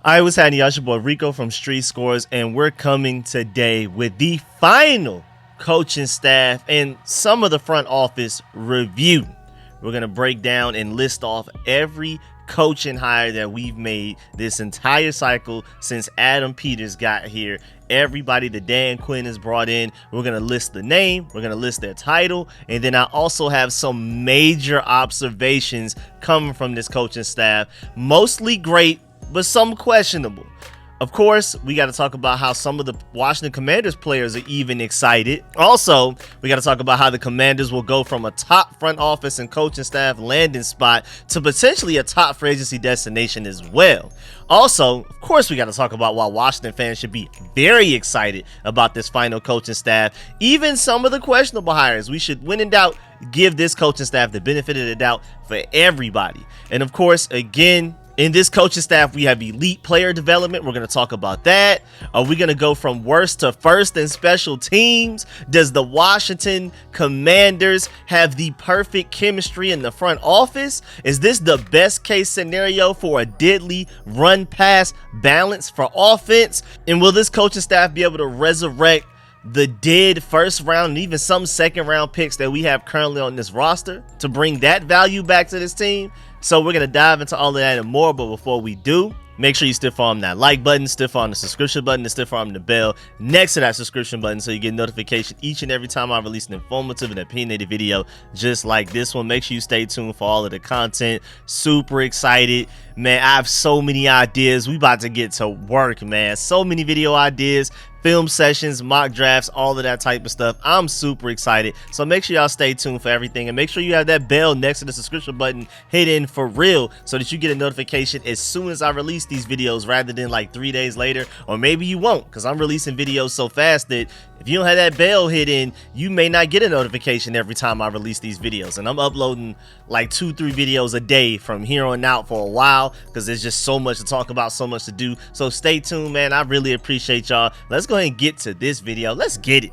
Alright, what's happening, y'all? It's your boy Rico from RicoScores, and we're coming today with the final coaching staff and some of the front office review. We're going to break down and list off every coaching hire that we've made this entire cycle since Adam Peters got here. Everybody that Dan Quinn has brought in, we're going to list the name, we're going to list their title, and then I also have some major observations coming from this coaching staff. Mostly great, but some questionable. Of course, we got to talk about how some of the Washington Commanders players are even excited. Also, we got to talk about how the Commanders will go from a top front office and coaching staff landing spot to potentially a top free agency destination as well. Also, of course, we got to talk about why Washington fans should be very excited about this final coaching staff. Even some of the questionable hires, we should, when in doubt, give this coaching staff the benefit of the doubt for everybody. And of course, again, in this coaching staff, we have elite player development. We're going to talk about that. Are we going to go from worst to first in special teams? Does the Washington Commanders have the perfect chemistry in the front office? Is this the best case scenario for a deadly run-pass balance for offense? And will this coaching staff be able to resurrect the dead first round and even some second round picks that we have currently on this roster to bring that value back to this team? So we're going to dive into all of that and more, but before we do, make sure you stiff arm that like button, stiff arm the subscription button, and stiff arm the bell next to that subscription button so you get notification each and every time I release an informative and opinionated video just like this one. Make sure you stay tuned for all of the content. Super excited, man. I have so many ideas. We about to get to work, man. So many video ideas, film sessions, mock drafts, all of that type of stuff. I'm super excited. So make sure y'all stay tuned for everything, and make sure you have that bell next to the subscription button hidden for real so that you get a notification as soon as I release these videos rather than like 3 days later, or maybe you won't, because I'm releasing videos so fast that if you don't have that bell hidden, you may not get a notification every time I release these videos. And I'm uploading like 2-3 videos a day from here on out for a while because there's just so much to talk about, so much to do. So stay tuned, man. I really appreciate y'all. Let's go ahead and get to this video. Let's get it.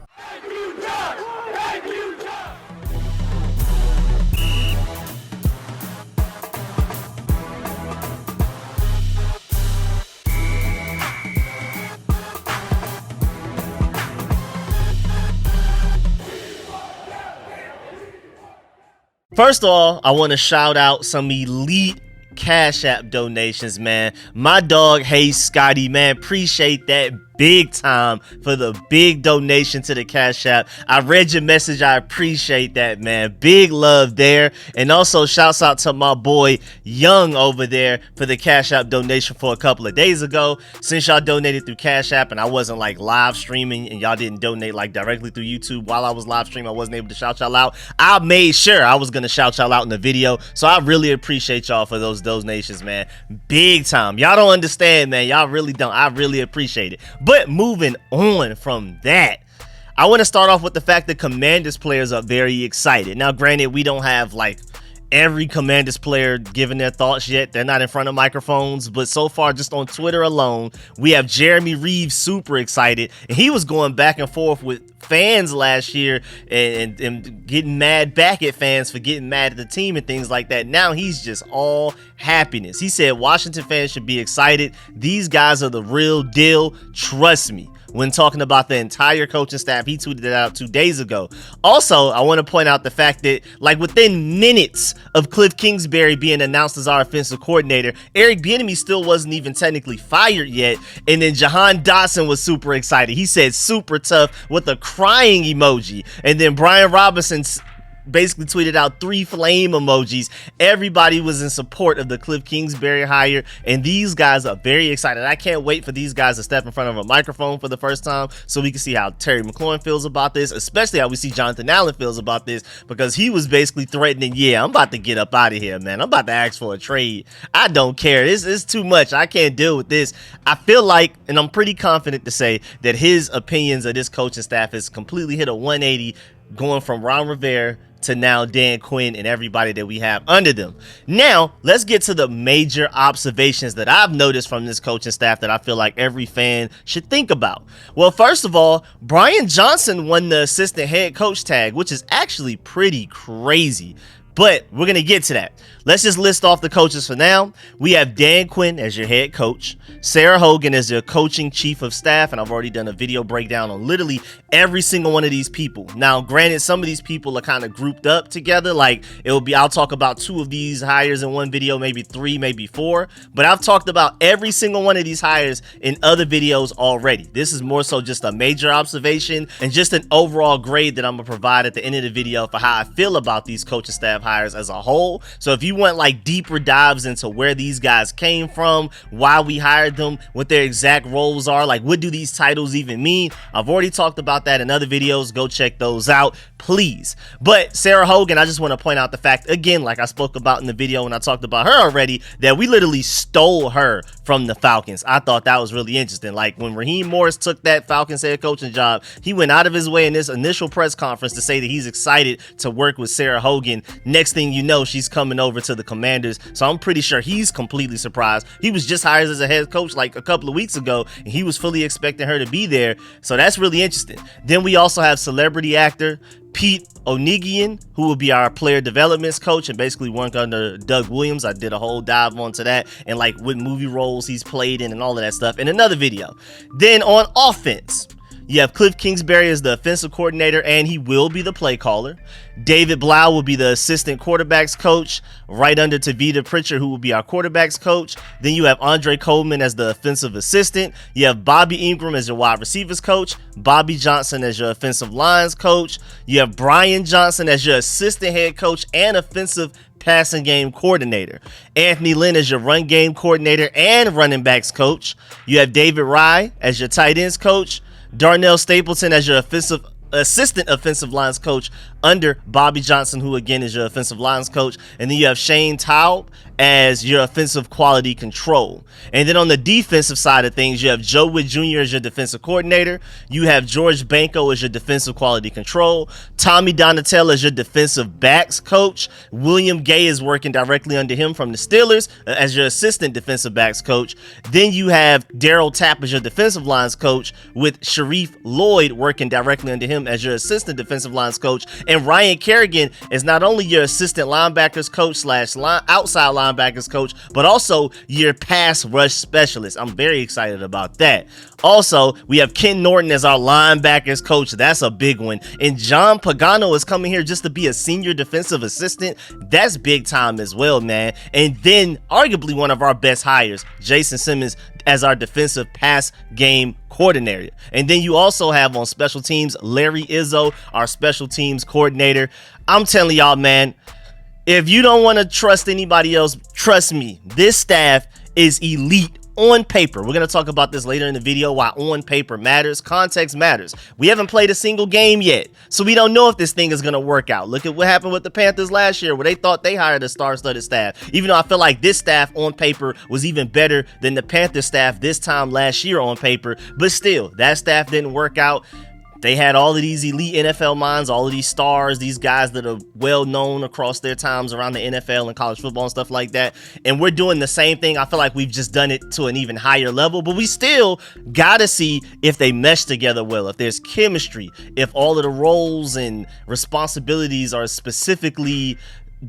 First of all, I want to shout out some elite Cash App donations, man. My dog, Hey Scotty, man, appreciate that big time for the big donation to the Cash App. I read your message. I appreciate that, man. Big love there. And also shouts out to my boy Young over there for the Cash App donation for a couple of days ago. Since y'all donated through Cash App and I wasn't like live streaming and y'all didn't donate like directly through YouTube while I was live streaming, I wasn't able to shout y'all out. I made sure I was going to shout y'all out in the video. So I really appreciate y'all for those donations, man. Big time. Y'all don't understand, man. Y'all really don't. I really appreciate it. But moving on from that, I want to start off with the fact that Commanders players are very excited. Now, granted, we don't have like every Commanders player giving their thoughts yet. They're not in front of microphones, but so far just on Twitter alone, we have Jeremy Reeves super excited, and he was going back and forth with fans last year and getting mad back at fans for getting mad at the team and things like that. Now he's just all happiness. He said Washington fans should be excited. These guys are the real deal. Trust me. When talking about the entire coaching staff, he tweeted it out 2 days ago. Also, I want to point out the fact that like within minutes of Cliff Kingsbury being announced as our offensive coordinator, Eric Bieniemy still wasn't even technically fired yet. And then Jahan Dotson was super excited. He said super tough with a crying emoji. And then Brian Robinson basically tweeted out 3 flame emojis. Everybody was in support of the Cliff Kingsbury hire, and these guys are very excited. I can't wait for these guys to step in front of a microphone for the first time so we can see how Terry McLaurin feels about this, especially how we see Jonathan Allen feels about this, because he was basically threatening, yeah, I'm about to get up out of here, man. I'm about to ask for a trade. I don't care. It's too much. I can't deal with this. I feel like, and I'm pretty confident to say that his opinions of this coaching staff has completely hit a 180 going from Ron Rivera to now Dan Quinn and everybody that we have under them. Now, let's get to the major observations that I've noticed from this coaching staff that I feel like every fan should think about. Well, first of all, Brian Johnson won the assistant head coach tag, which is actually pretty crazy. But we're going to get to that. Let's just list off the coaches for now. We have Dan Quinn as your head coach, Sarah Hogan as your coaching chief of staff, and I've already done a video breakdown on literally every single one of these people. Now, granted, some of these people are kind of grouped up together. Like, I'll talk about 2 of these hires in one video, maybe 3, maybe 4, but I've talked about every single one of these hires in other videos already. This is more so just a major observation and just an overall grade that I'm gonna provide at the end of the video for how I feel about these coaching staff hires as a whole. So if you want like deeper dives into where these guys came from, why we hired them, what their exact roles are, like what do these titles even mean, I've already talked about that in other videos. Go check those out, please. But Sarah Hogan, I just want to point out the fact again, like I spoke about in the video when I talked about her already, that we literally stole her from the Falcons. I thought that was really interesting. Like when Raheem Morris took that Falcons head coaching job, he went out of his way in this initial press conference to say that he's excited to work with Sarah Hogan. Next thing you know, she's coming over to the Commanders. So I'm pretty sure he's completely surprised. He was just hired as a head coach like a couple of weeks ago, and he was fully expecting her to be there. So that's really interesting. Then we also have celebrity actor Pete Onigian, who will be our player development coach and basically work under Doug Williams. I did a whole dive onto that and like what movie roles he's played in and all of that stuff in another video. Then on offense, you have Cliff Kingsbury as the offensive coordinator, and he will be the play caller. David Blau will be the assistant quarterbacks coach, right under Tavita Pritchard, who will be our quarterbacks coach. Then you have Andre Coleman as the offensive assistant. You have Bobby Ingram as your wide receivers coach, Bobby Johnson as your offensive lines coach. You have Brian Johnson as your assistant head coach and offensive passing game coordinator. Anthony Lynn as your run game coordinator and running backs coach. You have David Rye as your tight ends coach. Darnell Stapleton as your assistant offensive lines coach under Bobby Johnson, who again is your offensive lines coach. And then you have Shane Taub as your offensive quality control. And then on the defensive side of things, you have Joe Witt Jr. as your defensive coordinator. You have George Banco as your defensive quality control. Tommy Donatello as your defensive backs coach. William Gay is working directly under him from the Steelers as your assistant defensive backs coach. Then you have Daryl Tapp as your defensive lines coach, with Sharif Lloyd working directly under him as your assistant defensive lines coach. And Ryan Kerrigan is not only your assistant linebackers coach / outside linebackers coach, but also your pass rush specialist. I'm very excited about that. Also, we have Ken Norton as our linebackers coach. That's a big one. And John Pagano is coming here just to be a senior defensive assistant. That's big time as well, man. And then arguably one of our best hires, Jason Simmons as our defensive pass game coordinator. And then you also have on special teams Larry Izzo, our special teams coordinator. I'm telling y'all, man, if you don't want to trust anybody else, trust me, this staff is elite on paper. We're going to talk about this later in the video, why on paper matters. Context matters. We haven't played a single game yet, so we don't know if this thing is going to work out. Look at what happened with the Panthers last year, where they thought they hired a star-studded staff, even though I feel like this staff on paper was even better than the Panthers staff this time last year on paper. But still, that staff didn't work out. They had all of these elite NFL minds, all of these stars, these guys that are well known across their times around the NFL and college football and stuff like that. And we're doing the same thing. I feel like we've just done it to an even higher level, but we still got to see if they mesh together well, if there's chemistry, if all of the roles and responsibilities are specifically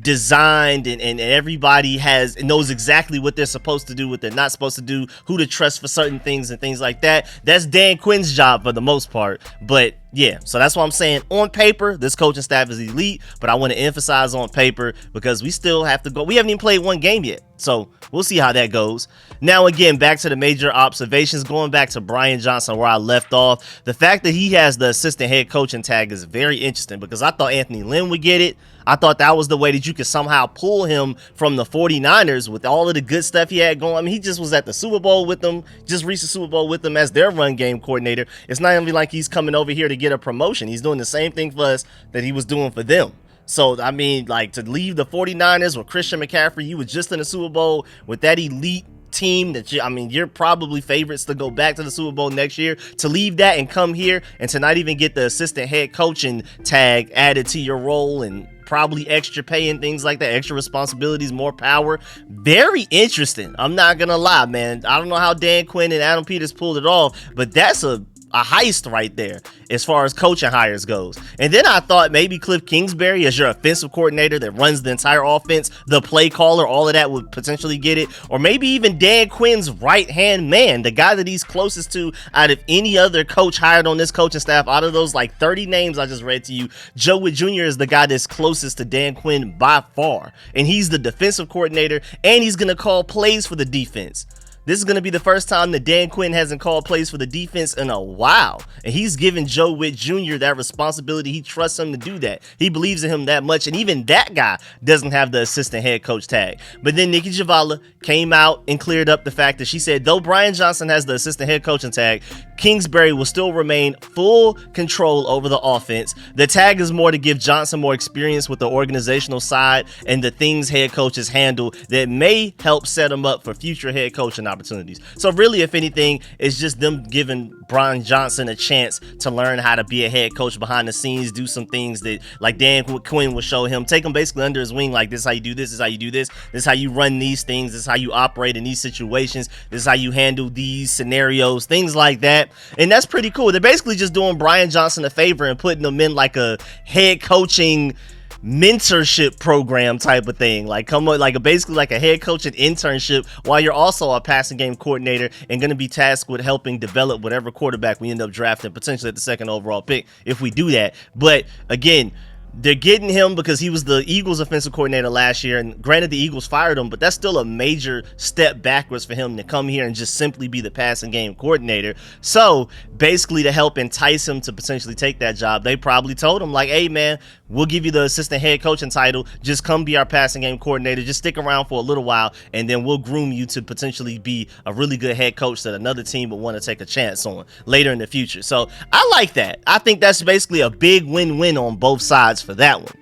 designed and everybody knows exactly what they're supposed to do, what they're not supposed to do, who to trust for certain things and things like that. That's Dan Quinn's job for the most part. But yeah, so that's why I'm saying on paper, this coaching staff is elite, but I want to emphasize on paper because we still have to go. We haven't even played one game yet, so we'll see how that goes. Now, again, back to the major observations, going back to Brian Johnson, where I left off. The fact that he has the assistant head coaching tag is very interesting because I thought Anthony Lynn would get it. I thought that was the way that you could somehow pull him from the 49ers with all of the good stuff he had going. I mean, he just was at the Super Bowl with them, just reached the Super Bowl with them as their run game coordinator. It's not even like he's coming over here to get a promotion. He's doing the same thing for us that he was doing for them. So, I mean, like, to leave the 49ers with Christian McCaffrey, you were just in the Super Bowl with that elite team that you're probably favorites to go back to the Super Bowl next year. To leave that and come here and to not even get the assistant head coaching tag added to your role and probably extra pay and things like that, extra responsibilities, more power. Very interesting. I'm not gonna lie, man. I don't know how Dan Quinn and Adam Peters pulled it off, but that's a heist right there as far as coaching hires goes. And then I thought maybe Cliff Kingsbury as your offensive coordinator that runs the entire offense, the play caller, all of that would potentially get it. Or maybe even Dan Quinn's right-hand man, the guy that he's closest to out of any other coach hired on this coaching staff. Out of those like 30 names I just read to you, Joe Witt Jr. is the guy that's closest to Dan Quinn by far. And he's the defensive coordinator, and he's going to call plays for the defense. This is going to be the first time that Dan Quinn hasn't called plays for the defense in a while. And he's given Joe Witt Jr. that responsibility. He trusts him to do that. He believes in him that much. And even that guy doesn't have the assistant head coach tag. But then Nikki Javala came out and cleared up the fact that she said, though Brian Johnson has the assistant head coaching tag, Kingsbury will still remain full control over the offense. The tag is more to give Johnson more experience with the organizational side and the things head coaches handle that may help set him up for future head coaching opportunities. So really, if anything, it's just them giving Brian Johnson a chance to learn how to be a head coach behind the scenes, do some things that like Dan Quinn will show him, take him basically under his wing, like this is how you do this, is how you do this, this is how you run these things, this is how you operate in these situations, this is how you handle these scenarios, things like that. And that's pretty cool. They're basically just doing Brian Johnson a favor and putting him in like a head coaching mentorship program type of thing, like come on, like basically like a head coaching internship while you're also a passing game coordinator and going to be tasked with helping develop whatever quarterback we end up drafting potentially at the second overall pick if we do that. But again, they're getting him because he was the Eagles offensive coordinator last year, and granted the Eagles fired him, but that's still a major step backwards for him to come here and just simply be the passing game coordinator. So basically to help entice him to potentially take that job, they probably told him like, hey man, we'll give you the assistant head coaching title, just come be our passing game coordinator, just stick around for a little while and then we'll groom you to potentially be a really good head coach that another team would want to take a chance on later in the future. So I like that. I think that's basically a big win-win on both sides for that one.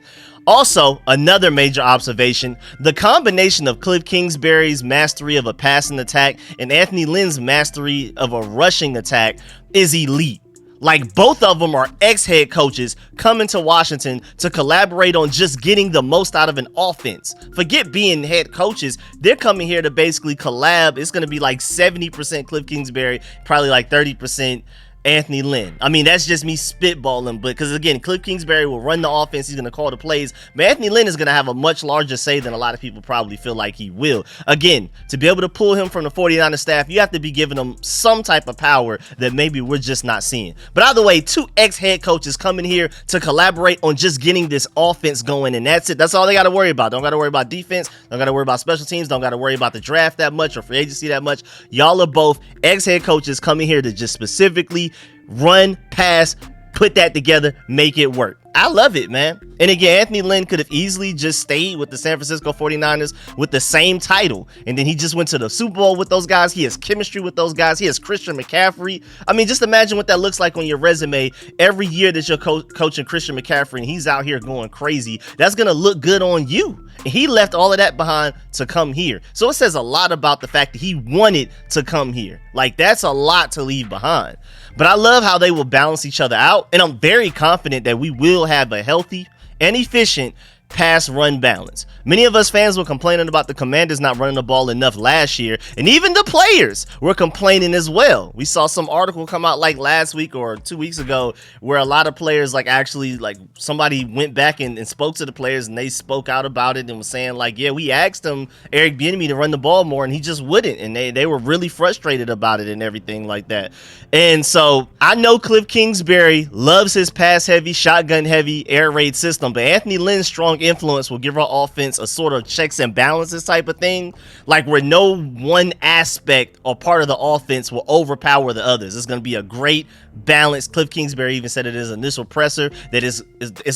Also, another major observation, the combination of Cliff Kingsbury's mastery of a passing attack and Anthony Lynn's mastery of a rushing attack is elite. Like both of them are ex-head coaches coming to Washington to collaborate on just getting the most out of an offense. Forget being head coaches, they're coming here to basically collab. It's going to be like 70% Cliff Kingsbury, probably like 30% Anthony Lynn. I mean, that's just me spitballing, but because again, Cliff Kingsbury will run the offense, he's going to call the plays, but Anthony Lynn is going to have a much larger say than a lot of people probably feel like he will. Again, to be able to pull him from the 49ers staff, you have to be giving him some type of power that maybe we're just not seeing. But either way, two ex-head coaches coming here to collaborate on just getting this offense going, and that's it. That's all they got to worry about. Don't got to worry about defense, don't got to worry about special teams, don't got to worry about the draft that much or free agency that much. Y'all are both ex-head coaches coming here to just specifically run, pass, put that together, make it work. I love it, man. And again, Anthony Lynn could have easily just stayed with the San Francisco 49ers with the same title. And then he just went to the Super Bowl with those guys. He has chemistry with those guys. He has Christian McCaffrey. I mean, just imagine what that looks like on your resume every year that you're coaching Christian McCaffrey and he's out here going crazy. That's going to look good on you. And he left all of that behind to come here. So it says a lot about the fact that he wanted to come here. Like, that's a lot to leave behind. But I love how they will balance each other out. And I'm very confident that we will have a healthy and efficient pass run balance. Many of us fans were complaining about the Commanders not running the ball enough last year, and even the players were complaining as well. We saw some article come out like last week or 2 weeks ago where a lot of players like actually like somebody went back and spoke to the players and they spoke out about it and was saying like, yeah, we asked him, Eric Bieniemy, to run the ball more and he just wouldn't, and they were really frustrated about it and everything like that. And so I know Cliff Kingsbury loves his pass heavy, shotgun heavy air raid system, but Anthony Lynn's strong influence will give our offense a sort of checks and balances type of thing, like where no one aspect or part of the offense will overpower the others. It's going to be a great balance. Cliff Kingsbury even said it is initial presser that is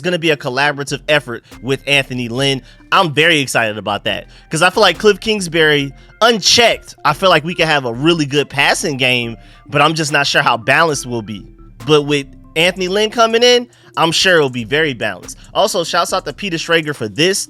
going to be a collaborative effort with Anthony Lynn. I'm very excited about that because I feel like Cliff Kingsbury unchecked, I feel like we can have a really good passing game, but I'm just not sure how balanced we'll be. But with Anthony Lynn coming in, I'm sure it'll be very balanced. Also, shouts out to Peter Schrager for this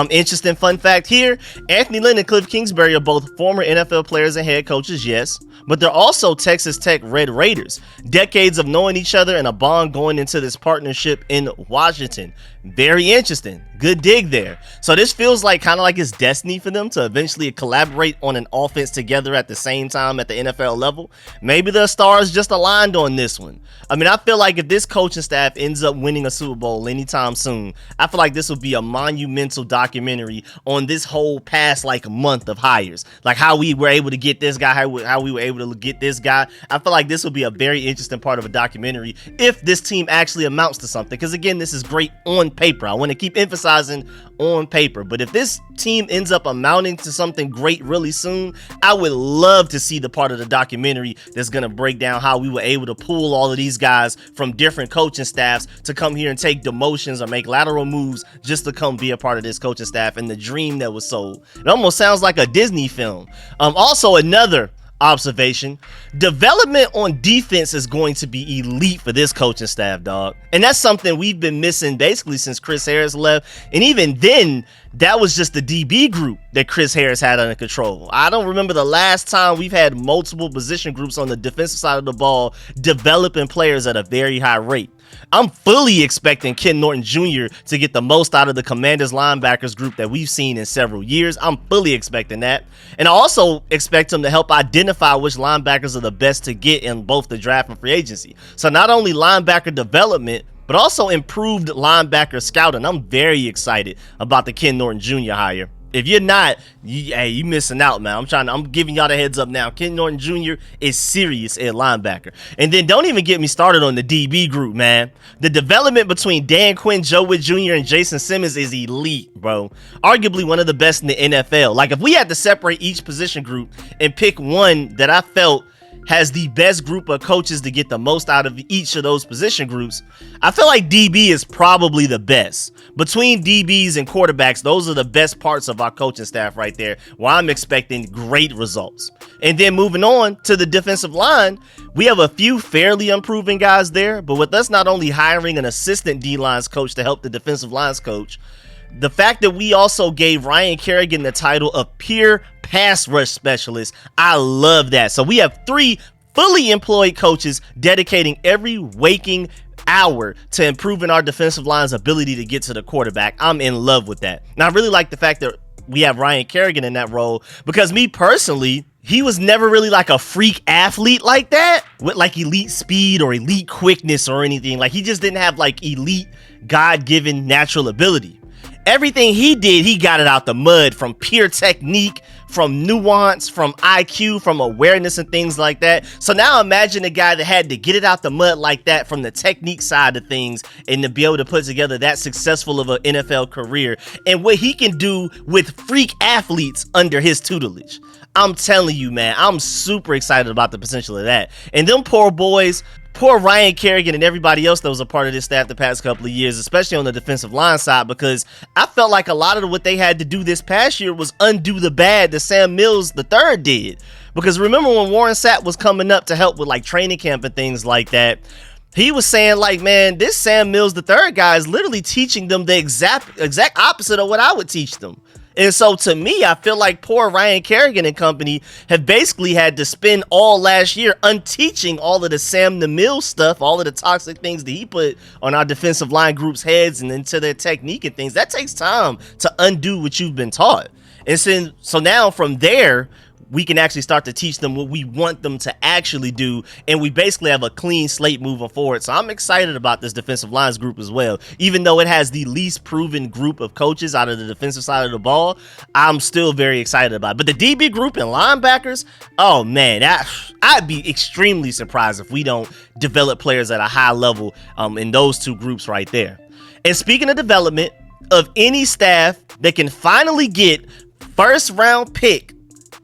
interesting fun fact here. Anthony Lynn and Cliff Kingsbury are both former NFL players and head coaches, yes, but they're also Texas Tech Red Raiders. Decades of knowing each other and a bond going into this partnership in Washington. Very interesting. Good dig there. So this feels like kind of like it's destiny for them to eventually collaborate on an offense together at the same time at the NFL level. Maybe the stars just aligned on this one. I mean, I feel like if this coaching staff ends up winning a Super Bowl anytime soon, I feel like this will be a monumental documentary on this whole past like month of hires. Like how we were able to get this guy, how we were able to get this guy. I feel like this will be a very interesting part of a documentary if this team actually amounts to something. Because again, this is great on paper. I want to keep emphasizing on paper. But if this team ends up amounting to something great really soon, I would love to see the part of the documentary that's going to break down how we were able to pull all of these guys from different coaching staffs to come here and take demotions or make lateral moves just to come be a part of this coaching staff and the dream that was sold. It almost sounds like a Disney film. Also, another observation, development on defense is going to be elite for this coaching staff, dog. And that's something we've been missing basically since Chris Harris left. And even then, that was just the DB group that Chris Harris had under control. I don't remember the last time we've had multiple position groups on the defensive side of the ball developing players at a very high rate. I'm fully expecting Ken Norton Jr. to get the most out of the Commanders linebackers group that we've seen in several years. I'm fully expecting that. And I also expect him to help identify which linebackers are the best to get in both the draft and free agency. So not only linebacker development, but also improved linebacker scouting. I'm very excited about the Ken Norton Jr. hire. If you're not, you missing out, man. I'm giving y'all the heads up now. Ken Norton Jr. is serious at linebacker. And then don't even get me started on the DB group, man. The development between Dan Quinn, Joe Witt Jr., and Jason Simmons is elite, bro. Arguably one of the best in the NFL. Like, if we had to separate each position group and pick one that I felt has the best group of coaches to get the most out of each of those position groups, I feel like DB is probably the best. Between DBs and quarterbacks, those are the best parts of our coaching staff right there, where I'm expecting great results. And then moving on to the defensive line, we have a few fairly improving guys there, but with us not only hiring an assistant D-lines coach to help the defensive lines coach, the fact that we also gave Ryan Kerrigan the title of peer pass rush specialist, I love that. So we have 3 fully employed coaches dedicating every waking hour to improving our defensive line's ability to get to the quarterback. I'm in love with that. And I really like the fact that we have Ryan Kerrigan in that role, because me personally, he was never really like a freak athlete like that with like elite speed or elite quickness or anything. Like, he just didn't have like elite God-given natural ability. Everything he did, he got it out the mud, from pure technique, from nuance, from IQ, from awareness and things like that. So now imagine a guy that had to get it out the mud like that from the technique side of things and to be able to put together that successful of an NFL career, and what he can do with freak athletes under his tutelage. I'm telling you, man, I'm super excited about the potential of that. And them poor boys, poor Ryan Kerrigan and everybody else that was a part of this staff the past couple of years, especially on the defensive line side, because I felt like a lot of what they had to do this past year was undo the bad that Sam Mills III did. Because remember when Warren Sapp was coming up to help with like training camp and things like that, he was saying like, man, this Sam Mills III guy is literally teaching them the exact opposite of what I would teach them. And so to me, I feel like poor Ryan Kerrigan and company have basically had to spend all last year unteaching all of the Sam the Mills stuff, all of the toxic things that he put on our defensive line group's heads and into their technique and things. That takes time to undo what you've been taught. And so now from there, we can actually start to teach them what we want them to actually do, and we basically have a clean slate moving forward. So I'm excited about this defensive lines group as well. Even though it has the least proven group of coaches out of the defensive side of the ball, I'm still very excited about it. But the DB group and linebackers, oh man, I'd be extremely surprised if we don't develop players at a high level in those 2 groups right there. And speaking of development, of any staff that can finally get first round pick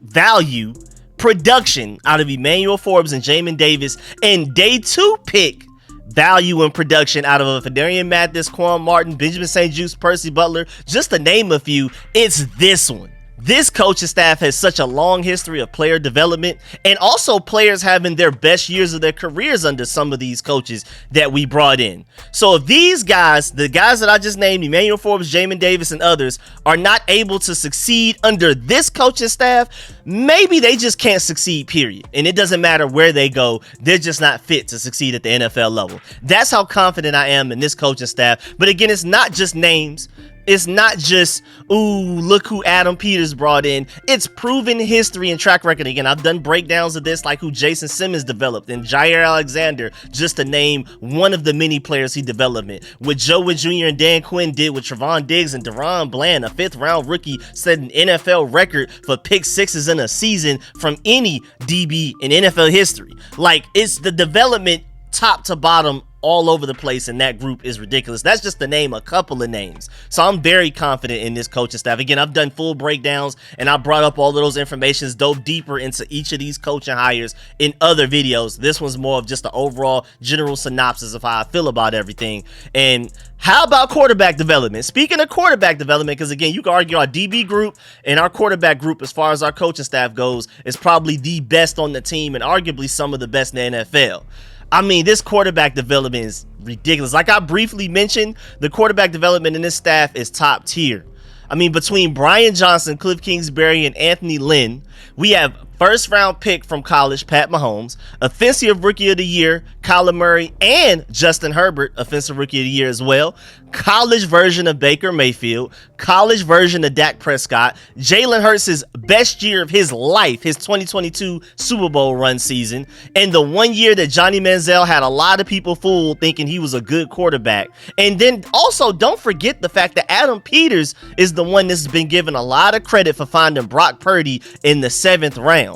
value production out of Emmanuel Forbes and Jamin Davis, and day 2 pick value and production out of Fedarian Mathis, Quan Martin, Benjamin St. Juste, Percy Butler, just to name a few, it's this one. This coaching staff has such a long history of player development, and also players having their best years of their careers under some of these coaches that we brought in. So if these guys, the guys that I just named, Emmanuel Forbes, Jamin Davis, and others, are not able to succeed under this coaching staff, maybe they just can't succeed, period. And it doesn't matter where they go, they're just not fit to succeed at the NFL level. That's how confident I am in this coaching staff. But again, it's not just names. It's not just, ooh, look who Adam Peters brought in. It's proven history and track record. Again, I've done breakdowns of this, like who Jason Simmons developed and Jair Alexander, just to name one of the many players he developed. What Joe Wood Jr. and Dan Quinn did with Trevon Diggs and Deron Bland, a 5th-round rookie, set an NFL record for pick sixes in a season from any DB in NFL history. Like, it's the development top to bottom all over the place, and that group is ridiculous. That's just to name a couple of names. So I'm very confident in this coaching staff. Again, I've done full breakdowns, and I brought up all of those informations, dove deeper into each of these coaching hires in other videos. This one's more of just the overall general synopsis of how I feel about everything. And how about quarterback development? Speaking of quarterback development, because again, you can argue our DB group and our quarterback group, as far as our coaching staff goes, is probably the best on the team and arguably some of the best in the NFL. I mean, this quarterback development is ridiculous. Like I briefly mentioned, the quarterback development in this staff is top tier. I mean, between Brian Johnson, Cliff Kingsbury, and Anthony Lynn, we have first-round pick from college, Pat Mahomes, Offensive Rookie of the Year, Kyler Murray, and Justin Herbert, Offensive Rookie of the Year as well, college version of Baker Mayfield, college version of Dak Prescott, Jalen Hurts' best year of his life, his 2022 Super Bowl run season, and the 1 year that Johnny Manziel had a lot of people fooled thinking he was a good quarterback. And then also, don't forget the fact that Adam Peters is the one that's been given a lot of credit for finding Brock Purdy in the 7th round.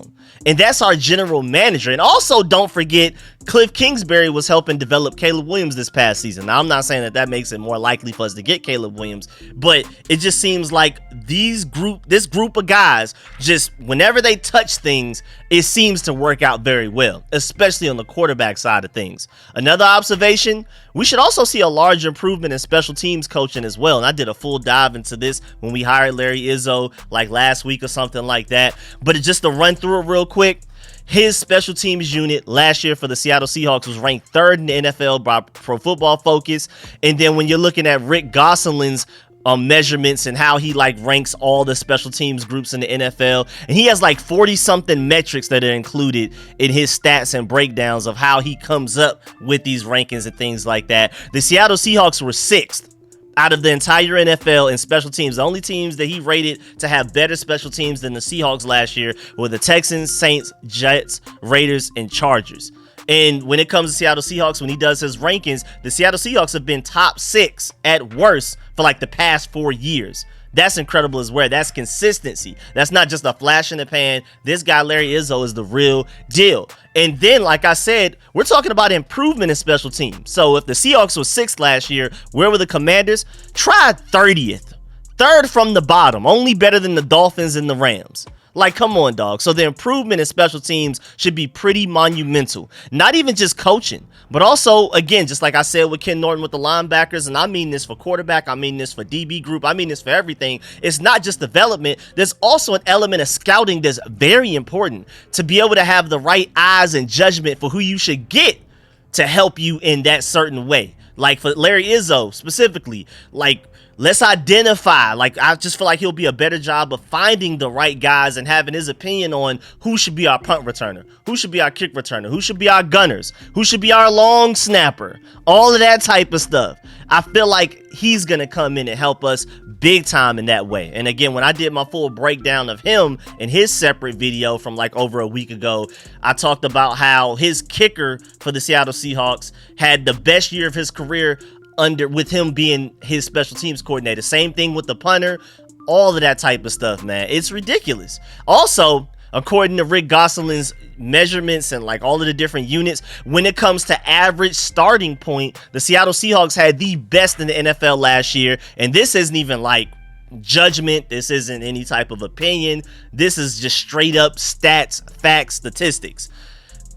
And that's our general manager. And also, don't forget, Cliff Kingsbury was helping develop Caleb Williams this past season. Now, I'm not saying that makes it more likely for us to get Caleb Williams, but it just seems like this group of guys, just whenever they touch things, it seems to work out very well, especially on the quarterback side of things. Another observation, we should also see a large improvement in special teams coaching as well. And I did a full dive into this when we hired Larry Izzo like last week or something like that. But just to run through it real quick, his special teams unit last year for the Seattle Seahawks was ranked 3rd in the NFL by Pro Football Focus. And then when you're looking at Rick Gosselin's measurements and how he ranks all the special teams groups in the NFL, and he has 40 something metrics that are included in his stats and breakdowns of how he comes up with these rankings and things like that. The Seattle Seahawks were 6th out of the entire NFL in special teams. The only teams that he rated to have better special teams than the Seahawks last year were the Texans, Saints, Jets, Raiders, and Chargers. And when it comes to Seattle Seahawks, when he does his rankings, the Seattle Seahawks have been top 6 at worst for the past 4 years. That's incredible as well. That's consistency. That's not just a flash in the pan. This guy, Larry Izzo, is the real deal. And then, like I said, we're talking about improvement in special teams. So if the Seahawks were 6th last year, where were the Commanders? Try 30th. 3rd from the bottom. Only better than the Dolphins and the Rams. Come on, dog. So the improvement in special teams should be pretty monumental. Not even just coaching, but also, again, just like I said with Ken Norton with the linebackers, and I mean this for quarterback, I mean this for DB group, I mean this for everything. It's not just development. There's also an element of scouting that's very important to be able to have the right eyes and judgment for who you should get to help you in that certain way. Like for Larry Izzo specifically, let's identify. I just feel like he'll be a better job of finding the right guys and having his opinion on who should be our punt returner, who should be our kick returner, who should be our gunners, who should be our long snapper, all of that type of stuff. I feel like he's going to come in and help us big time in that way. And again, when I did my full breakdown of him in his separate video from over a week ago, I talked about how his kicker for the Seattle Seahawks had the best year of his career with him being his special teams coordinator. Same thing with the punter, all of that type of stuff, man. It's ridiculous. Also, according to Rick Gosselin's measurements and all of the different units, when it comes to average starting point, the Seattle Seahawks had the best in the NFL last year. And this isn't even judgment. This isn't any type of opinion. This is just straight up stats, facts, statistics.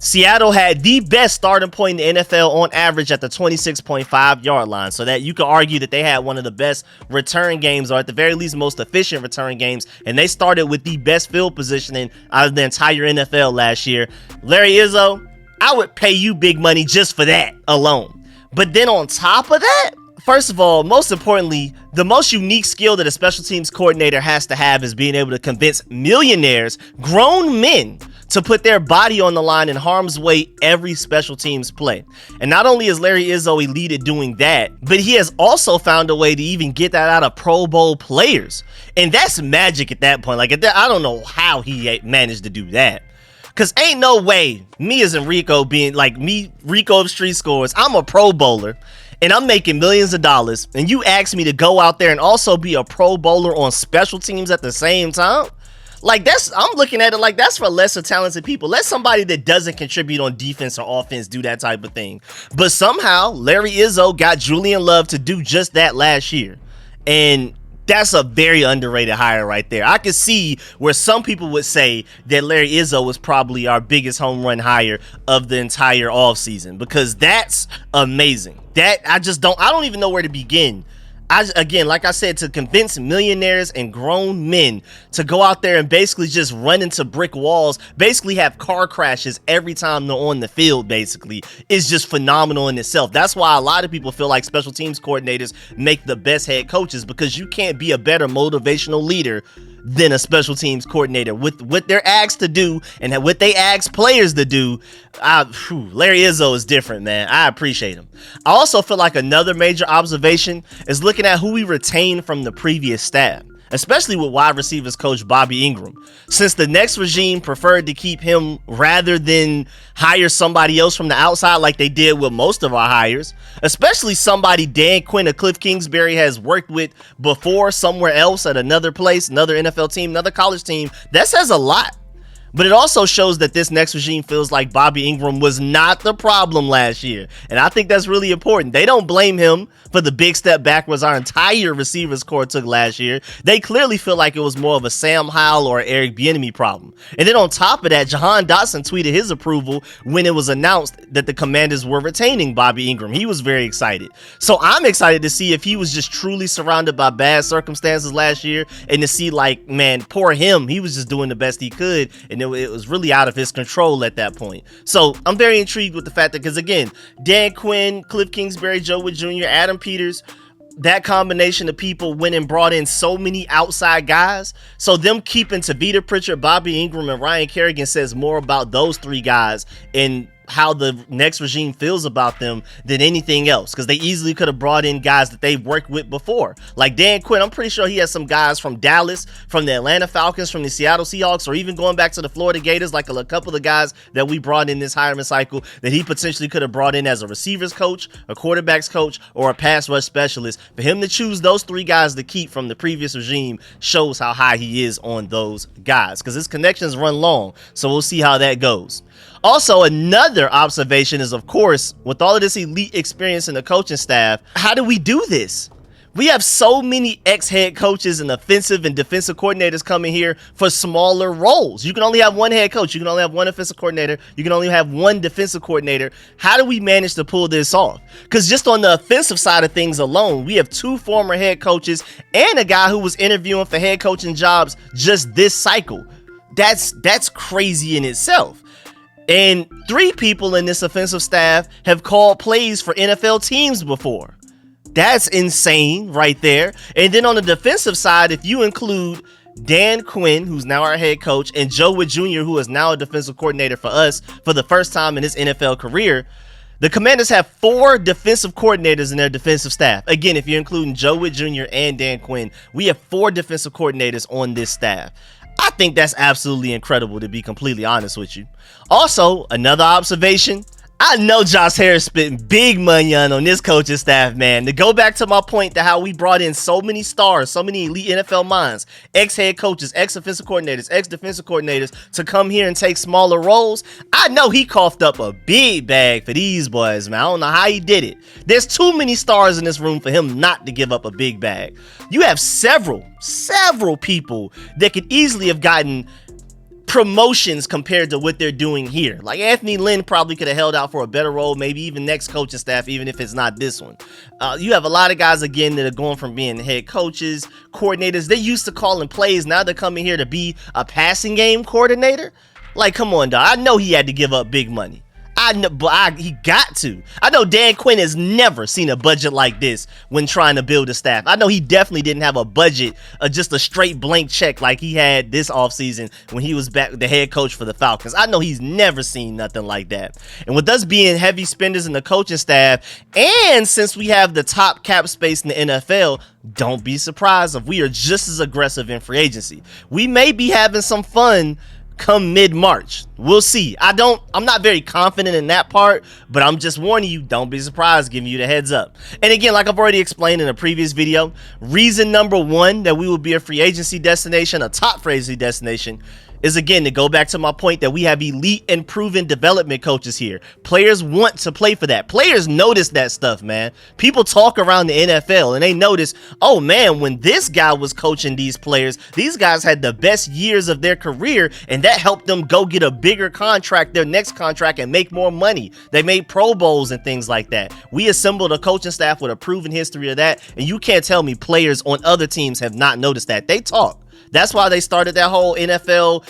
Seattle had the best starting point in the NFL on average at the 26.5 yard line. So that you could argue that they had one of the best return games, or at the very least most efficient return games. And they started with the best field positioning out of the entire NFL last year. Larry Izzo, I would pay you big money just for that alone. But then on top of that, first of all, most importantly, the most unique skill that a special teams coordinator has to have is being able to convince millionaires, grown men, to put their body on the line in harm's way every special teams play. And not only is Larry Izzo elite at doing that, but he has also found a way to even get that out of Pro Bowl players. And that's magic at that point. Like, I don't know how he managed to do that. Because ain't no way me as in Rico being like me, Rico of Street Scores, I'm a Pro Bowler and I'm making millions of dollars. And you ask me to go out there and also be a Pro Bowler on special teams at the same time? Like, I'm looking at it like that's for lesser talented people. Let somebody that doesn't contribute on defense or offense do that type of thing. But somehow Larry Izzo got Julian Love to do just that last year. And that's a very underrated hire right there. I could see where some people would say that Larry Izzo was probably our biggest home run hire of the entire offseason, because that's amazing. I don't even know where to begin. Again, like I said, to convince millionaires and grown men to go out there and basically just run into brick walls, basically have car crashes every time they're on the field, basically, is just phenomenal in itself. That's why a lot of people feel like special teams coordinators make the best head coaches, because you can't be a better motivational leader than a special teams coordinator. With what they're asked to do and what they ask players to do, Larry Izzo is different, man. I appreciate him. I also feel like another major observation is looking at who we retained from the previous staff, especially with wide receivers coach Bobby Ingram. Since the next regime preferred to keep him rather than hire somebody else from the outside like they did with most of our hires, especially somebody Dan Quinn of Cliff Kingsbury has worked with before somewhere else at another place, another NFL team, another college team, that says a lot. But it also shows that this next regime feels like Bobby Ingram was not the problem last year. And I think that's really important. They don't blame him for the big step backwards our entire receivers core took last year. They clearly feel like it was more of a Sam Howell or Eric Bieniemy problem. And then on top of that, Jahan Dotson tweeted his approval when it was announced that the Commanders were retaining Bobby Ingram. He was very excited. So I'm excited to see if he was just truly surrounded by bad circumstances last year, and to see, like, man, poor him. He was just doing the best he could, and it was really out of his control at that point. So I'm very intrigued with the fact that, because again, Dan Quinn, Cliff Kingsbury, Joe Wood Jr., Adam Peters, that combination of people went and brought in so many outside guys. So them keeping Tavita Pritchard, Bobby Ingram, and Ryan Kerrigan says more about those three guys and how the next regime feels about them than anything else, because they easily could have brought in guys that they've worked with before. Like Dan Quinn, I'm pretty sure he has some guys from Dallas, from the Atlanta Falcons, from the Seattle Seahawks, or even going back to the Florida Gators, like a couple of guys that we brought in this hiring cycle that he potentially could have brought in as a receivers coach, a quarterbacks coach, or a pass rush specialist. For him to choose those three guys to keep from the previous regime shows how high he is on those guys, because his connections run long. So we'll see how that goes. Also, another observation is, of course, with all of this elite experience in the coaching staff, how do we do this? We have so many ex-head coaches and offensive and defensive coordinators coming here for smaller roles. You can only have one head coach. You can only have one offensive coordinator. You can only have one defensive coordinator. How do we manage to pull this off? Because just on the offensive side of things alone, we have two former head coaches and a guy who was interviewing for head coaching jobs just this cycle. That's crazy in itself. And three people in this offensive staff have called plays for NFL teams before. That's insane right there. And then on the defensive side, if you include Dan Quinn, who's now our head coach, and Joe Wood Jr., who is now a defensive coordinator for us for the first time in his NFL career, the Commanders have 4 defensive coordinators in their defensive staff. Again, if you're including Joe Wood Jr. and Dan Quinn, we have 4 defensive coordinators on this staff. I think that's absolutely incredible, to be completely honest with you. Also, another observation, I know Josh Harris spent big money on this coaching staff, man. To go back to my point to how we brought in so many stars, so many elite NFL minds, ex-head coaches, ex-offensive coordinators, ex-defensive coordinators to come here and take smaller roles. I know he coughed up a big bag for these boys, man. I don't know how he did it. There's too many stars in this room for him not to give up a big bag. You have several people that could easily have gotten promotions compared to what they're doing here. Like Anthony Lynn probably could have held out for a better role, maybe even next coaching staff, even if it's not this one. You have a lot of guys again that are going from being head coaches, coordinators. They used to calling plays. Now they're coming here to be a passing game coordinator. Like, come on, dog. I know he had to give up big money. I know, but he got to. I know Dan Quinn has never seen a budget like this when trying to build a staff. I know he definitely didn't have a budget, just a straight blank check like he had this offseason when he was back the head coach for the Falcons. I know he's never seen nothing like that. And with us being heavy spenders in the coaching staff, and since we have the top cap space in the NFL, don't be surprised if we are just as aggressive in free agency. We may be having some fun come mid-March. We'll see. I'm not very confident in that part, but I'm just warning you, don't be surprised, giving you the heads up. And again, like I've already explained in a previous video, reason number one that we will be a free agency destination, a top free agency destination, is again to go back to my point that we have elite and proven development coaches here. Players want to play for that. Players notice that stuff, man. People talk around the NFL and they notice, oh man, when this guy was coaching these players, these guys had the best years of their career, and that helped them go get a bigger contract, their next contract, and make more money. They made Pro Bowls and things like that. We assembled a coaching staff with a proven history of that, and you can't tell me players on other teams have not noticed that. They talk. That's why they started that whole NFL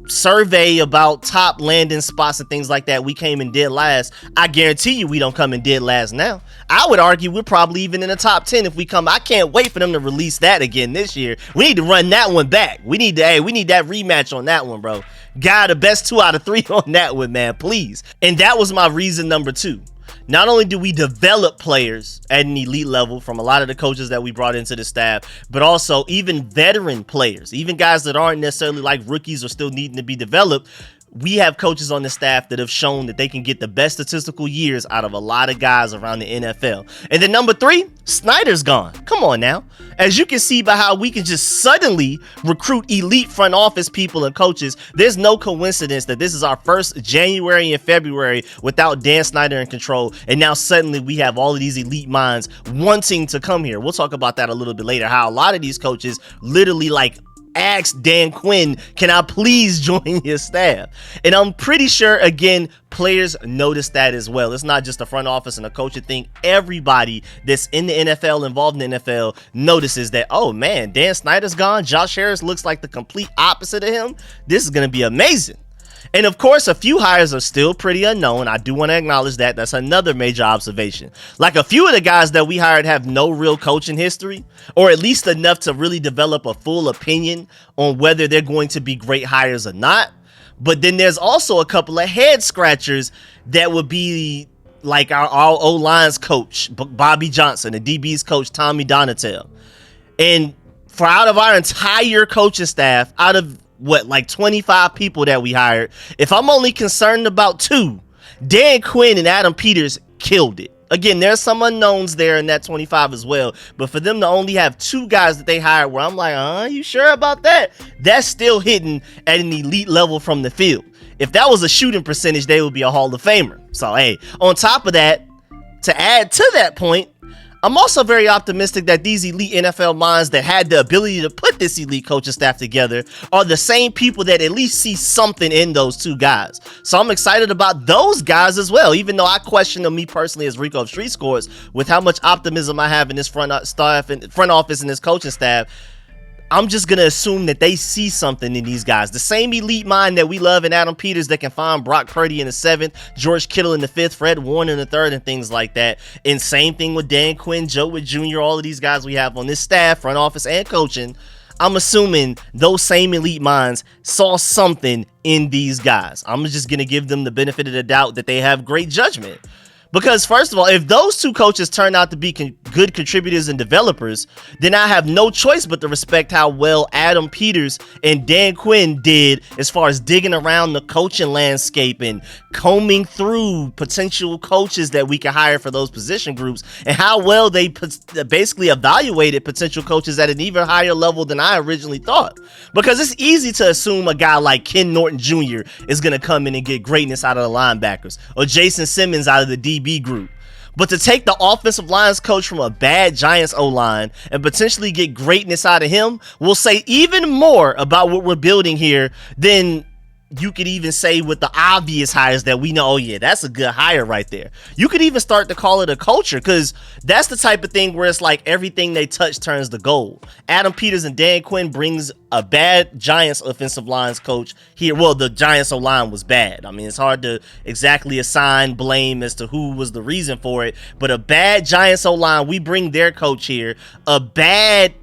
survey about top landing spots and things like that. We came in dead last. I guarantee you we don't come in dead last now. I would argue we're probably even in the top 10 if we come. I can't wait for them to release that again this year. We need to run that one back. We need that rematch on that one, bro. God, the best 2 out of 3 on that one, man, please. And that was my reason number 2. Not only do we develop players at an elite level from a lot of the coaches that we brought into the staff, but also even veteran players, even guys that aren't necessarily like rookies or still needing to be developed. We have coaches on the staff that have shown that they can get the best statistical years out of a lot of guys around the NFL. And then number 3, Snyder's gone. Come on now. As you can see by how we can just suddenly recruit elite front office people and coaches, there's no coincidence that this is our first January and February without Dan Snyder in control. And now suddenly we have all of these elite minds wanting to come here. We'll talk about that a little bit later, how a lot of these coaches literally asked Dan Quinn, can I please join your staff? And I'm pretty sure, again, players notice that as well. It's not just the front office and the coaching thing. Everybody that's in the NFL, involved in the NFL, notices that, oh man, Dan Snyder's gone. Josh Harris looks like the complete opposite of him. This is going to be amazing. And of course, a few hires are still pretty unknown. I do want to acknowledge that. That's another major observation. Like a few of the guys that we hired have no real coaching history, or at least enough to really develop a full opinion on whether they're going to be great hires or not. But then there's also a couple of head scratchers that would be like our O-line's coach, Bobby Johnson, the DB's coach, Tommy Donatel. And for out of our entire coaching staff, out of 25 people that we hired, if I'm only concerned about 2, Dan Quinn and Adam Peters killed it. Again, there's some unknowns there in that 25 as well, but for them to only have 2 guys that they hired where I'm like, you sure about that? That's still hitting at an elite level from the field. If that was a shooting percentage, they would be a Hall of Famer. So hey, on top of that, to add to that point, I'm also very optimistic that these elite NFL minds that had the ability to put this elite coaching staff together are the same people that at least see something in those 2 guys. So I'm excited about those guys as well, even though I question them, me personally, as Rico of StreetScores, with how much optimism I have in this front office and this coaching staff. I'm just going to assume that they see something in these guys. The same elite mind that we love in Adam Peters that can find Brock Purdy in the 7th, George Kittle in the 5th, Fred Warner in the 3rd, and things like that. And same thing with Dan Quinn, Joe Witt Jr., all of these guys we have on this staff, front office and coaching. I'm assuming those same elite minds saw something in these guys. I'm just going to give them the benefit of the doubt that they have great judgment. Because first of all, if those 2 coaches turn out to be good contributors and developers, then I have no choice but to respect how well Adam Peters and Dan Quinn did as far as digging around the coaching landscape and combing through potential coaches that we can hire for those position groups, and how well they basically evaluated potential coaches at an even higher level than I originally thought. Because it's easy to assume a guy like Ken Norton Jr. is going to come in and get greatness out of the linebackers, or Jason Simmons out of the DB group. But to take the offensive lines coach from a bad Giants O-line and potentially get greatness out of him will say even more about what we're building here than you could even say with the obvious hires that we know, oh yeah, that's a good hire right there. You could even start to call it a culture, because that's the type of thing where it's like everything they touch turns to gold. Adam Peters and Dan Quinn brings a bad Giants offensive lines coach here. Well, the Giants O-line was bad. I mean, it's hard to exactly assign blame as to who was the reason for it, but a bad Giants O-line, we bring their coach here. A bad,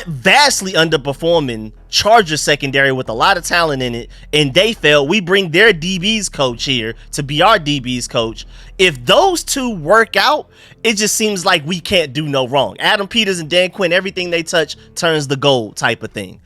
vastly underperforming Chargers secondary with a lot of talent in it, and they failed. We bring their DBs coach here to be our DBs coach. If those two work out, it just seems like we can't do no wrong. Adam Peters and Dan Quinn, everything they touch turns to gold type of thing.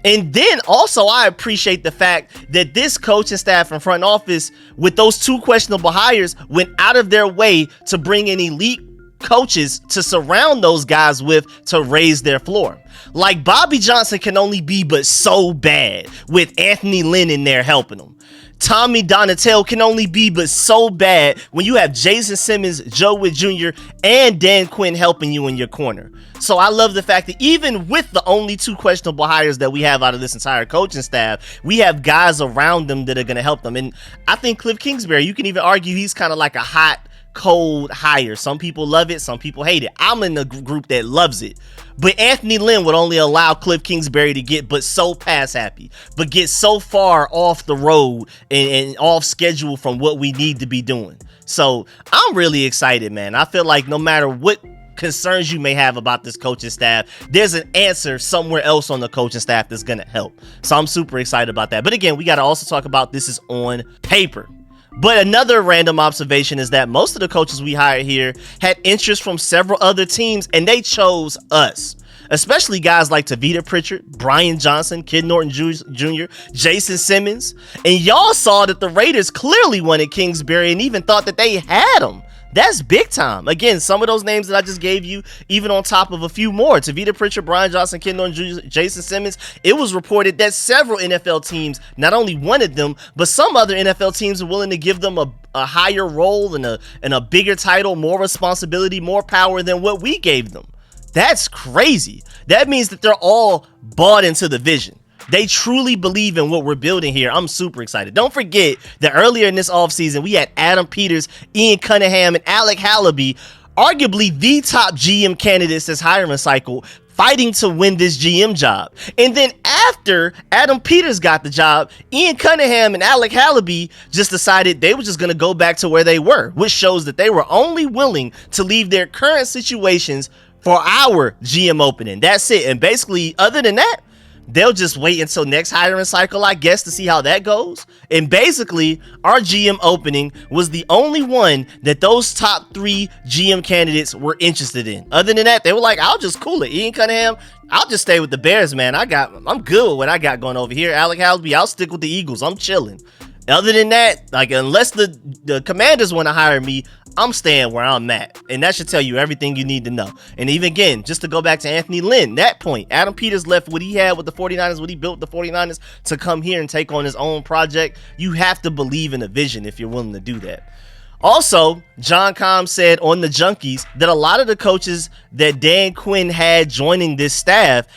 And then also, I appreciate the fact that this coaching staff and front office, with those two questionable hires, went out of their way to bring in elite coaches to surround those guys with, to raise their floor. Like Bobby Johnson can only be but so bad with Anthony Lynn in there helping him. Tommy Donatello can only be but so bad when you have Jason Simmons, Joe Witt Jr., and Dan Quinn helping you in your corner. So I love the fact that even with the only two questionable hires that we have out of this entire coaching staff, we have guys around them that are going to help them. And I think Cliff Kingsbury, you can even argue he's kind of like a hot, cold hire. Some people love it, some people hate it. I'm in the group that loves it. But Anthony Lynn would only allow Cliff Kingsbury to get but so pass happy, but get so far off the road and off schedule from what we need to be doing. So I'm really excited, man. I feel like no matter what concerns you may have about this coaching staff, there's an answer somewhere else on the coaching staff that's gonna help. So I'm super excited about that. But again, we got to also talk about this is on paper. But another random observation is that most of the coaches we hired here had interest from several other teams, and they chose us. Especially guys like Tavita Pritchard, Brian Johnson, Kid Norton Jr., Jason Simmons. And y'all saw that the Raiders clearly wanted Kingsbury and even thought that they had him. That's big time. Again, some of those names that I just gave you, even on top of a few more, Tavita Pritchard, Brian Johnson, Ken Norton Jr., Jason Simmons, it was reported that several NFL teams not only wanted them, but some other NFL teams are willing to give them a higher role and a bigger title, more responsibility, more power than what we gave them. That's crazy. That means that they're all bought into the vision. They truly believe in what we're building here. I'm super excited. Don't forget that earlier in this offseason, we had Adam Peters, Ian Cunningham, and Alec Hallaby, arguably the top GM candidates this hiring cycle, fighting to win this GM job. And then after Adam Peters got the job, Ian Cunningham and Alec Hallaby just decided they were just going to go back to where they were, which shows that they were only willing to leave their current situations for our GM opening. That's it. And basically, other than that, they'll just wait until next hiring cycle, I guess, to see how that goes. And basically, our GM opening was the only one that those top three GM candidates were interested in. Other than that, they were like, I'll just cool it. Ian Cunningham, I'll just stay with the Bears, man. I'm good with what I got going over here. Alec Hallaby, I'll stick with the Eagles. I'm chilling. Other than that, like, unless the Commanders want to hire me, I'm staying where I'm at. And that should tell you everything you need to know. And even again, just to go back to Anthony Lynn, that point, Adam Peters left what he had with the 49ers, what he built with the 49ers, to come here and take on his own project. You have to believe in a vision if you're willing to do that. Also, John Comm said on the Junkies that a lot of the coaches that Dan Quinn had joining this staff,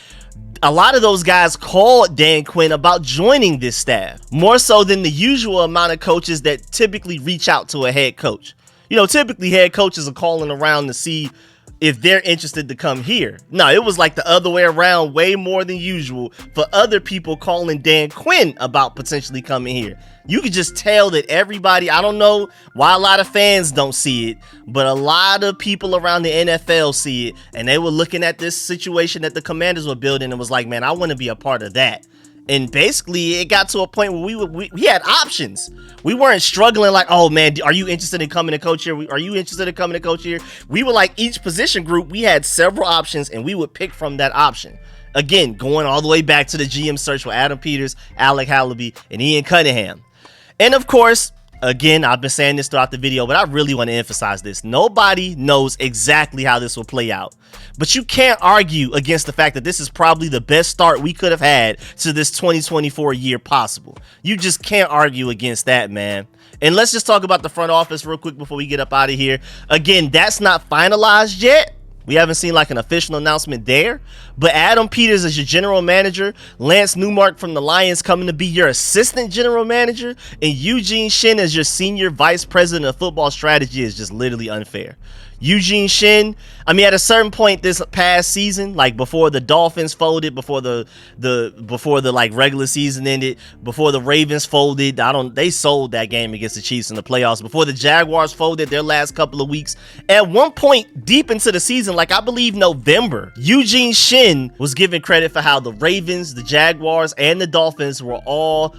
a lot of those guys called Dan Quinn about joining this staff, more so than the usual amount of coaches that typically reach out to a head coach. You know, typically head coaches are calling around to see if they're interested to come here. No, it was like the other way around, way more than usual, for other people calling Dan Quinn about potentially coming here. You could just tell that everybody, I don't know why a lot of fans don't see it, but a lot of people around the NFL see it, and they were looking at this situation that the Commanders were building and was like, man, I want to be a part of that. And basically, it got to a point where we had options. We weren't struggling like, oh man, are you interested in coming to coach here? Are you interested in coming to coach here? We were like, each position group, we had several options, and we would pick from that option. Again, going all the way back to the GM search for Adam Peters, Alec Hallaby, and Ian Cunningham. And of course, again, I've been saying this throughout the video, but I really want to emphasize this. Nobody knows exactly how this will play out. But you can't argue against the fact that this is probably the best start we could have had to this 2024 year possible. You just can't argue against that, man. And let's just talk about the front office real quick before we get up out of here. Again, that's not finalized yet, We haven't seen like an official announcement there. But Adam Peters is your general manager, Lance Newmark from the Lions coming to be your assistant general manager, and Eugene Shin as your senior vice president of football strategy is just literally unfair. Eugene Shin, I mean, at a certain point this past season, like before the Dolphins folded, before the like regular season ended, before the Ravens folded, they sold that game against the Chiefs in the playoffs, before the Jaguars folded their last couple of weeks. At one point deep into the season, like I believe November, Eugene Shin was given credit for how the Ravens, the Jaguars, and the Dolphins were all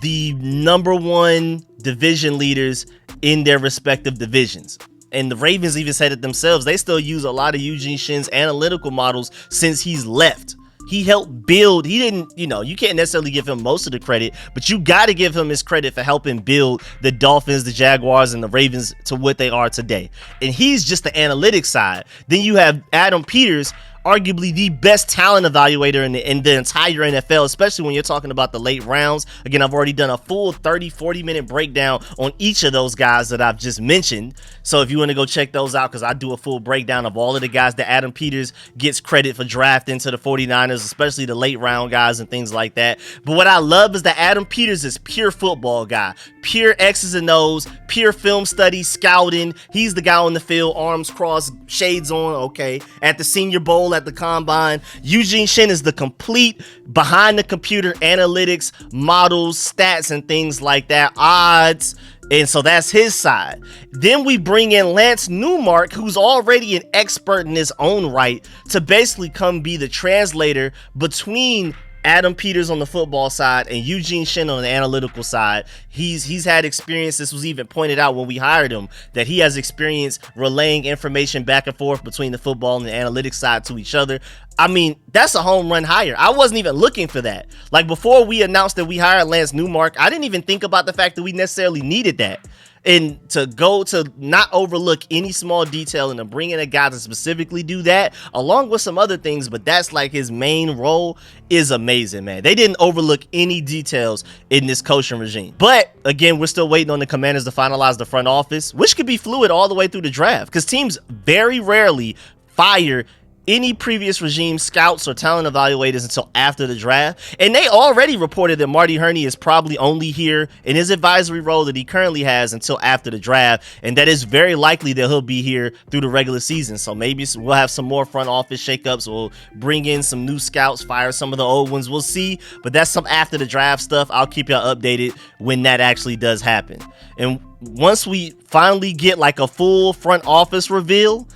the #1 division leaders in their respective divisions. And the Ravens even said it themselves. They still use a lot of Eugene Shin's analytical models since he's left. He helped build. He didn't, you can't necessarily give him most of the credit, but you got to give him his credit for helping build the Dolphins, the Jaguars, and the Ravens to what they are today. And he's just the analytics side. Then you have Adam Peters, arguably the best talent evaluator in the entire NFL, especially when you're talking about the late rounds. Again, I've already done a full 30-40 minute breakdown on each of those guys that I've just mentioned. So if you want to go check those out, because I do a full breakdown of all of the guys that Adam Peters gets credit for drafting to the 49ers, especially the late round guys and things like that. But what I love is that Adam Peters is pure football guy, pure X's and O's, pure film study, scouting. He's the guy on the field, arms crossed, shades on, okay, at the Senior Bowl, at the combine. Eugene Shin is the complete behind the computer analytics, models, stats, and things like that, odds. And so that's his side. Then we bring in Lance Newmark, who's already an expert in his own right, to basically come be the translator between Adam Peters on the football side and Eugene Shin on the analytical side. He's had experience. This was even pointed out when we hired him, that he has experience relaying information back and forth between the football and the analytics side to each other. I mean, that's a home run hire. I wasn't even looking for that. Like before we announced that we hired Lance Newmark, I didn't even think about the fact that we necessarily needed that. And to go to not overlook any small detail and to bring in a guy to specifically do that, along with some other things, but that's like his main role, is amazing, man. They didn't overlook any details in this coaching regime. But again, we're still waiting on the Commanders to finalize the front office, which could be fluid all the way through the draft, because teams very rarely fire any previous regime scouts or talent evaluators until after the draft. And they already reported that Marty Herney is probably only here in his advisory role that he currently has until after the draft, and that is very likely that he'll be here through the regular season. So maybe we'll have some more front office shakeups. We'll bring in some new scouts, fire some of the old ones. We'll see, but that's some after the draft stuff. I'll keep y'all updated when that actually does happen. And once we finally get like a full front office reveal,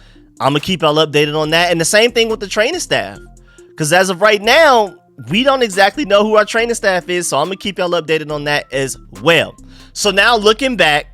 I'm going to keep y'all updated on that. And the same thing with the training staff, because as of right now, we don't exactly know who our training staff is. So I'm going to keep y'all updated on that as well. So now looking back,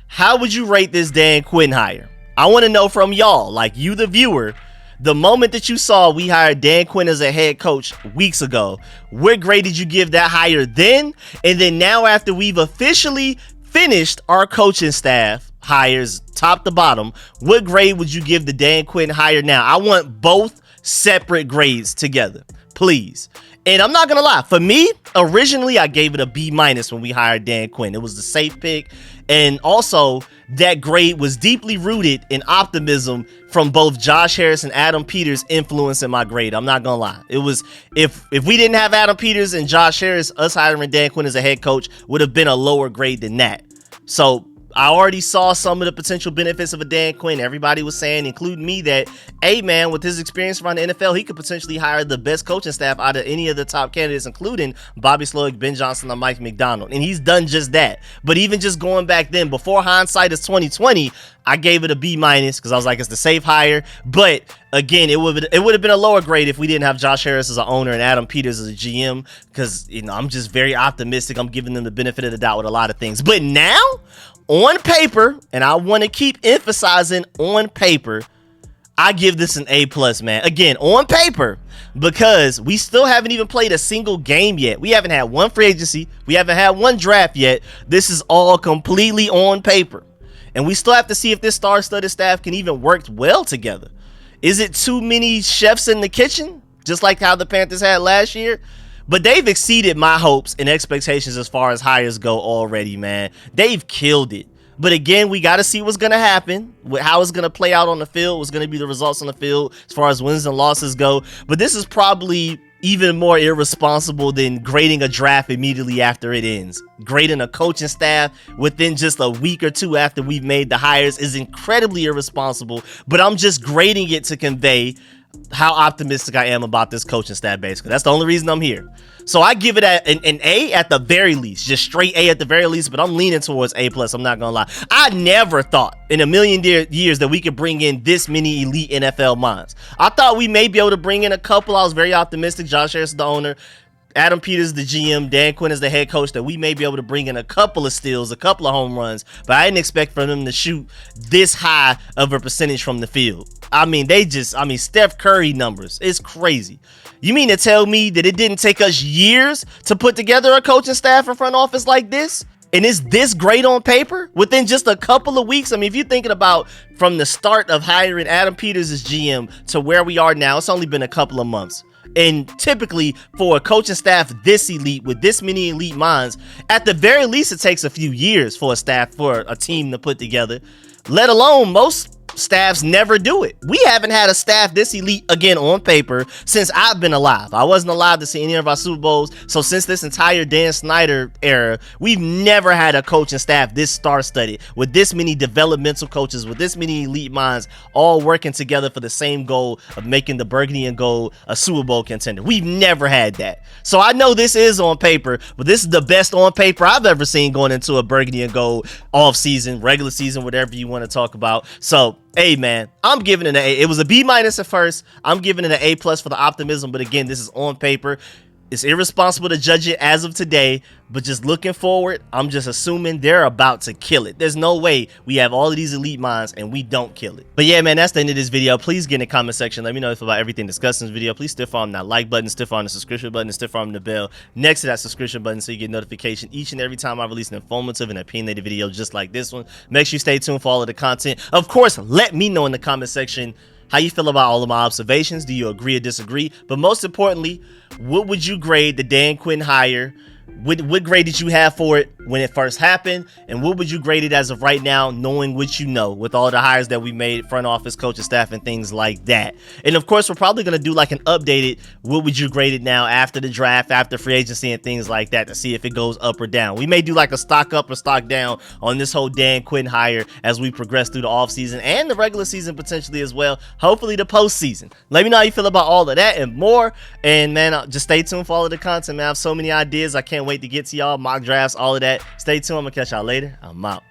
how would you rate this Dan Quinn hire? I want to know from y'all, like you, the viewer, the moment that you saw we hired Dan Quinn as a head coach weeks ago, what grade did you give that hire then? And then now after we've officially finished our coaching staff hires top to bottom, what grade would you give the Dan Quinn hire now? I want both separate grades together, please. And I'm not gonna lie, for me, originally I gave it a B- when we hired Dan Quinn. It was the safe pick, and also that grade was deeply rooted in optimism from both Josh Harris and Adam Peters influencing my grade. I'm not gonna lie. It was, if we didn't have Adam Peters and Josh Harris, us hiring Dan Quinn as a head coach would have been a lower grade than that. So I already saw some of the potential benefits of a Dan Quinn. Everybody was saying, including me, that, hey man, with his experience around the NFL, he could potentially hire the best coaching staff out of any of the top candidates, including Bobby Slowick, Ben Johnson, and Mike McDonald. And he's done just that. But even just going back then, before hindsight is 2020, I gave it a B- because I was like, it's the safe hire. But again, it would have been a lower grade if we didn't have Josh Harris as an owner and Adam Peters as a GM, because I'm just very optimistic. I'm giving them the benefit of the doubt with a lot of things. But now, on paper, and I want to keep emphasizing on paper, I give this an A+, man. Again, on paper, because we still haven't even played a single game yet. We haven't had one free agency. We haven't had one draft yet. This is all completely on paper. And we still have to see if this star-studded staff can even work well together. Is it too many chefs in the kitchen, just like how the Panthers had last year? But they've exceeded my hopes and expectations as far as hires go already, man. They've killed it. But again, we got to see what's going to happen, how it's going to play out on the field, what's going to be the results on the field as far as wins and losses go. But this is probably even more irresponsible than grading a draft immediately after it ends. Grading a coaching staff within just a week or two after we've made the hires is incredibly irresponsible, but I'm just grading it to convey how optimistic I am about this coaching staff, basically. That's the only reason I'm here. So I give it an A at the very least, just straight A at the very least, but I'm leaning towards A+, I'm not gonna lie. I never thought in a million years that we could bring in this many elite NFL minds. I thought we may be able to bring in a couple. I was very optimistic. Josh Harris is the owner, Adam Peters the GM, Dan Quinn is the head coach, that we may be able to bring in a couple of steals, a couple of home runs, but I didn't expect for them to shoot this high of a percentage from the field. I mean, Steph Curry numbers. It's crazy. You mean to tell me that it didn't take us years to put together a coaching staff and front office like this? And it's this great on paper within just a couple of weeks? I mean, if you're thinking about from the start of hiring Adam Peters as GM to where we are now, it's only been a couple of months. And typically for a coaching staff this elite with this many elite minds, at the very least, it takes a few years for a team to put together, let alone most staffs never do it. We haven't had a staff this elite, again, on paper since I've been alive. I wasn't alive to see any of our Super Bowls. So since this entire Dan Snyder era, we've never had a coaching staff this star-studded with this many developmental coaches, with this many elite minds, all working together for the same goal of making the Burgundy and Gold a Super Bowl contender. We've never had that. So I know this is on paper, but this is the best on paper I've ever seen going into a Burgundy and Gold off season, regular season, whatever you want to talk about. So hey man, I'm giving it an A. It was a B- at first. I'm giving it an A+ for the optimism, but again, this is on paper. It's irresponsible to judge it as of today, but just looking forward, I'm just assuming they're about to kill it. There's no way we have all of these elite minds and we don't kill it. But yeah, man, that's the end of this video. Please get in the comment section. Let me know about everything discussed in this video. Please stiff arm that like button, stiff arm the subscription button, and stiff arm the bell next to that subscription button so you get notification each and every time I release an informative and opinionated video just like this one. Make sure you stay tuned for all of the content. Of course, let me know in the comment section how you feel about all of my observations. Do you agree or disagree? But most importantly, what would you grade the Dan Quinn hire? What grade did you have for it when it first happened? And what would you grade it as of right now, knowing what you know with all the hires that we made, front office, coaching staff, and things like that? And of course, we're probably going to do like an updated, what would you grade it now after the draft, after free agency, and things like that to see if it goes up or down. We may do like a stock up or stock down on this whole Dan Quinn hire as we progress through the offseason and the regular season potentially as well. Hopefully the postseason. Let me know how you feel about all of that and more. And man, just stay tuned for all of the content, man. I have so many ideas. I can't wait to get to y'all, mock drafts, all of that. Stay tuned. I'm gonna catch y'all later. I'm out.